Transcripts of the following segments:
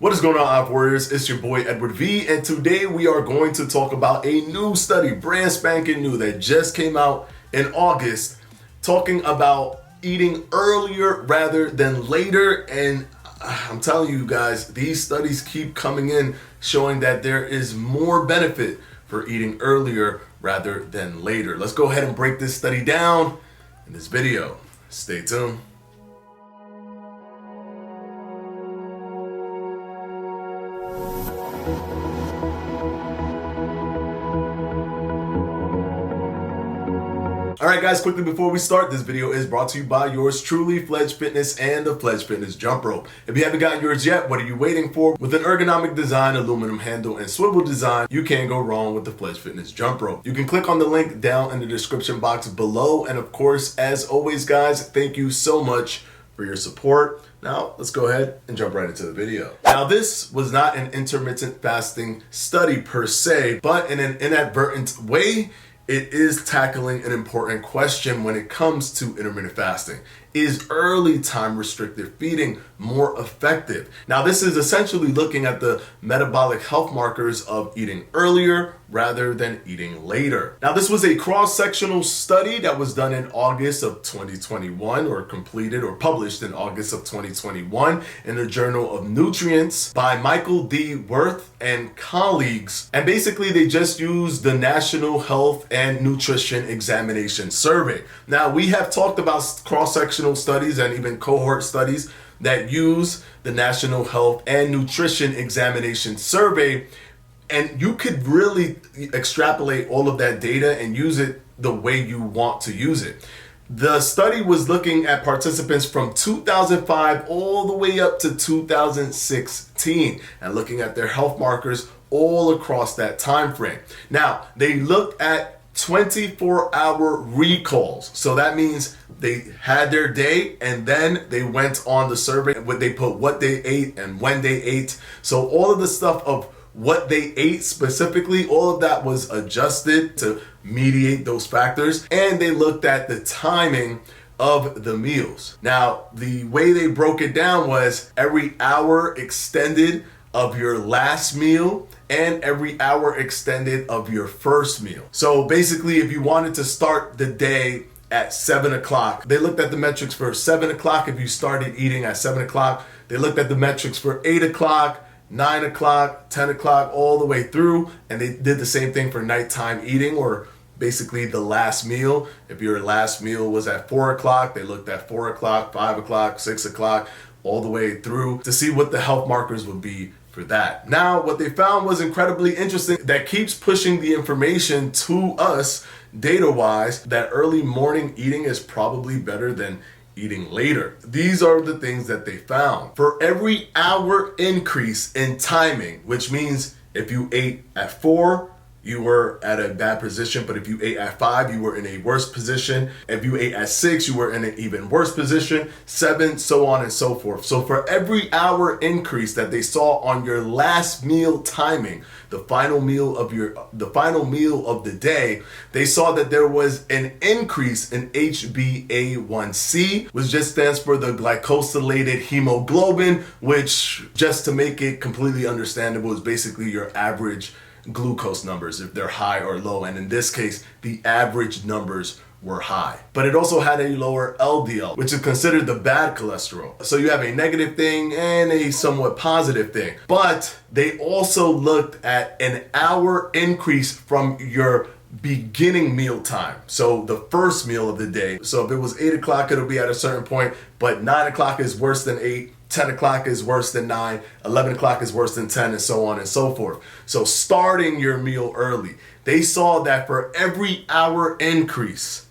What is going on, Op Warriors? It's your boy Edward V, and today we are going to talk about a new study, brand spanking new, that just came out in August, talking about eating earlier rather than later. And I'm telling you guys, these studies keep coming in showing that there is more benefit for eating earlier rather than later. Let's go ahead and break this study down in this video. Stay tuned. Alright guys, quickly before we start, this video is brought to you by yours truly, Fledge Fitness and the Fledge Fitness Jump Rope. If you haven't gotten yours yet, what are you waiting for? With an ergonomic design, aluminum handle, and swivel design, you can't go wrong with the Fledge Fitness Jump Rope. You can click on the link down in the description box below, and of course, as always guys, thank you so much for your support. Now, let's go ahead and jump right into the video. Now, this was not an intermittent fasting study per se, but in an inadvertent way, it is tackling an important question when it comes to intermittent fasting. Is early time restricted feeding more effective? Now, this is essentially looking at the metabolic health markers of eating earlier rather than eating later. Now, this was a cross-sectional study that was done in August of 2021, or completed or published in August of 2021 in the Journal of Nutrients by Michael D. Worth and colleagues. And basically, they just used the National Health and Nutrition Examination Survey. Now, we have talked about cross-sectional studies and even cohort studies that use the National Health and Nutrition Examination Survey, and you could really extrapolate all of that data and use it the way you want to use it. The study was looking at participants from 2005 all the way up to 2016 and looking at their health markers all across that time frame. Now, they looked at 24-hour recalls. So that means they had their day and then they went on the survey. They put what they ate and when they ate. So all of the stuff of what they ate specifically, all of that was adjusted to mediate those factors. And they looked at the timing of the meals. Now, the way they broke it down was every hour extended of your last meal and every hour extended of your first meal. So basically, if you wanted to start the day at 7 o'clock, they looked at the metrics for 7 o'clock. If you started eating at 7 o'clock, they looked at the metrics for 8 o'clock, 9 o'clock, 10 o'clock, all the way through. And they did the same thing for nighttime eating, or basically the last meal. If your last meal was at 4 o'clock, they looked at 4 o'clock, 5 o'clock, 6 o'clock, all the way through to see what the health markers would be for that. Now, what they found was incredibly interesting, that keeps pushing the information to us data-wise that early morning eating is probably better than eating later. These are the things that they found. For every hour increase in timing, which means if you ate at 4, you were at a bad position, but if you ate at 5, you were in a worse position. If you ate at 6, you were in an even worse position. 7, so on and so forth. So for every hour increase that they saw on your last meal timing, the final meal of the day, they saw that there was an increase in HbA1c, which just stands for the glycosylated hemoglobin, which, just to make it completely understandable, is basically your average glucose numbers, if they're high or low. And in this case, the average numbers were high. But it also had a lower LDL, which is considered the bad cholesterol. So you have a negative thing and a somewhat positive thing. But they also looked at an hour increase from your beginning meal time. So the first meal of the day. So if it was 8 o'clock, it'll be at a certain point, but 9 o'clock is worse than 8. 10 o'clock is worse than 9, 11 o'clock is worse than 10, and so on and so forth. So starting your meal early, they saw that for every hour increase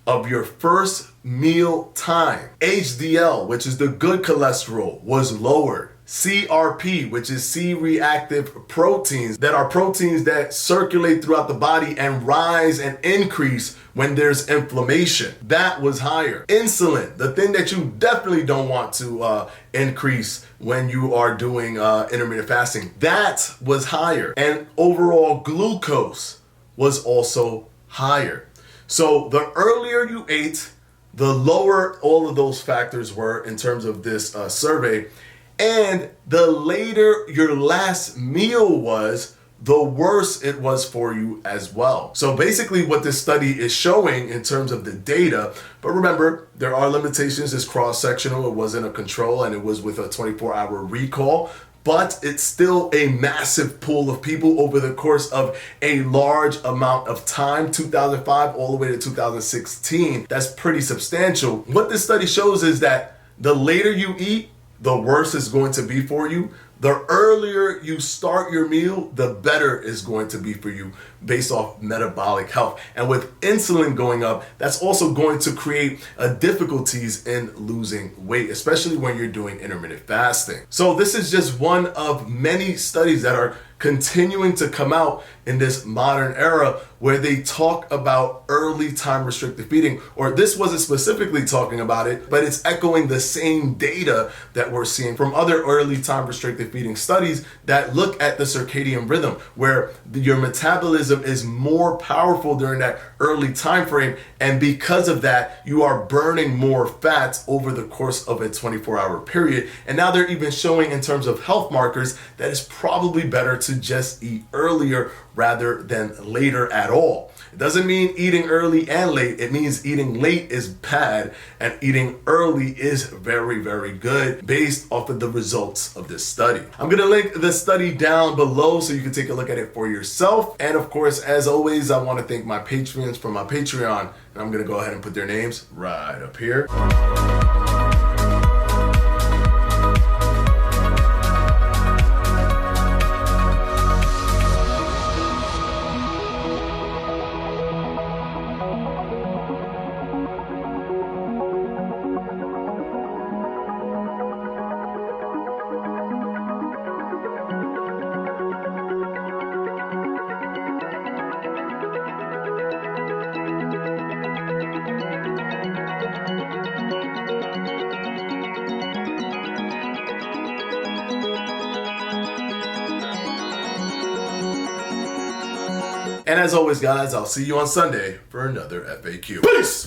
of your first meal time, HDL, which is the good cholesterol, was lowered. CRP, which is C-reactive proteins, that are proteins that circulate throughout the body and rise and increase when there's inflammation, that was higher. Insulin, the thing that you definitely don't want to increase when you are doing intermittent fasting, that was higher. And overall glucose was also higher. So the earlier you ate, the lower all of those factors were in terms of this survey. And the later your last meal was, the worse it was for you as well. So basically what this study is showing in terms of the data, but remember, there are limitations. It's cross-sectional. It wasn't a control, and it was with a 24-hour recall. But it's still a massive pool of people over the course of a large amount of time, 2005 all the way to 2016. That's pretty substantial. What this study shows is that the later you eat, the worse it's going to be for you. The earlier you start your meal, the better it's going to be for you based off metabolic health. And with insulin going up, that's also going to create difficulties in losing weight, especially when you're doing intermittent fasting. So this is just one of many studies that are continuing to come out in this modern era where they talk about early time restricted feeding, or this wasn't specifically talking about it, but it's echoing the same data that we're seeing from other early time restricted feeding studies that look at the circadian rhythm, where your metabolism is more powerful during that early time frame, and because of that you are burning more fats over the course of a 24-hour period. And now they're even showing in terms of health markers that it's probably better to just eat earlier rather than later at all. It doesn't mean eating early and late. It means eating late is bad and eating early is very, very good based off of the results of this study. I'm gonna link the study down below so you can take a look at it for yourself. And of course, as always, I want to thank my patrons for my Patreon, and I'm gonna go ahead and put their names right up here. And as always, guys, I'll see you on Sunday for another FAQ. Peace!